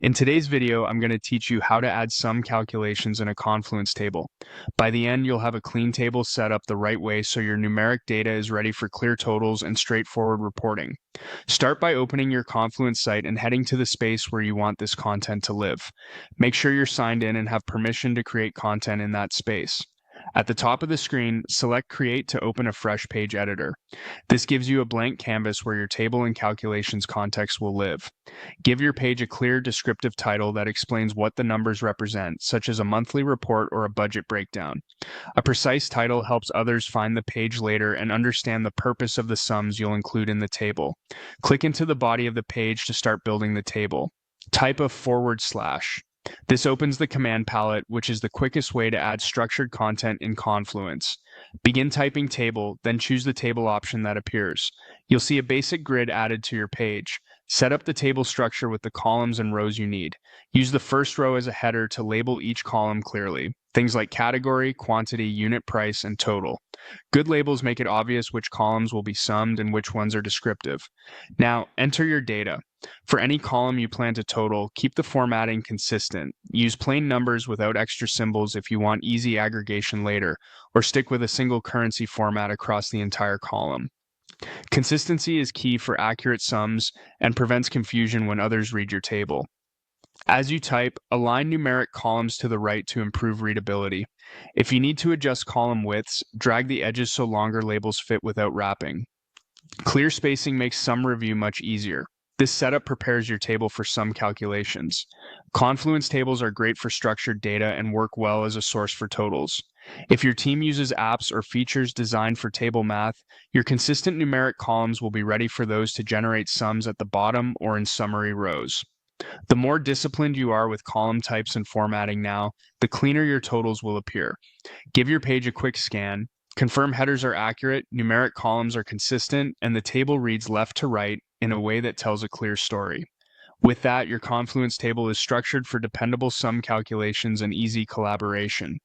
In today's video, I'm going to teach you how to add sum calculations in a Confluence table. By the end, you'll have a clean table set up the right way so your numeric data is ready for clear totals and straightforward reporting. Start by opening your Confluence site and heading to the space where you want this content to live. Make sure you're signed in and have permission to create content in that space. At the top of the screen, select Create to open a fresh page editor. This gives you a blank canvas where your table and calculations context will live. Give your page a clear, descriptive title that explains what the numbers represent, such as a monthly report or a budget breakdown. A precise title helps others find the page later and understand the purpose of the sums you'll include in the table. Click into the body of the page to start building the table. Type a /. This opens the command palette, which is the quickest way to add structured content in Confluence. Begin typing table, then choose the table option that appears. You'll see a basic grid added to your page. Set up the table structure with the columns and rows you need. Use the first row as a header to label each column clearly. Things like category, quantity, unit price, and total. Good labels make it obvious which columns will be summed and which ones are descriptive. Now, enter your data. For any column you plan to total, keep the formatting consistent. Use plain numbers without extra symbols if you want easy aggregation later, or stick with a single currency format across the entire column. Consistency is key for accurate sums and prevents confusion when others read your table. As you type, align numeric columns to the right to improve readability. If you need to adjust column widths, drag the edges so longer labels fit without wrapping. Clear spacing makes sum review much easier. This setup prepares your table for sum calculations. Confluence tables are great for structured data and work well as a source for totals. If your team uses apps or features designed for table math, your consistent numeric columns will be ready for those to generate sums at the bottom or in summary rows. The more disciplined you are with column types and formatting now, the cleaner your totals will appear. Give your page a quick scan. Confirm headers are accurate, numeric columns are consistent, and the table reads left to right in a way that tells a clear story. With that, your Confluence table is structured for dependable sum calculations and easy collaboration.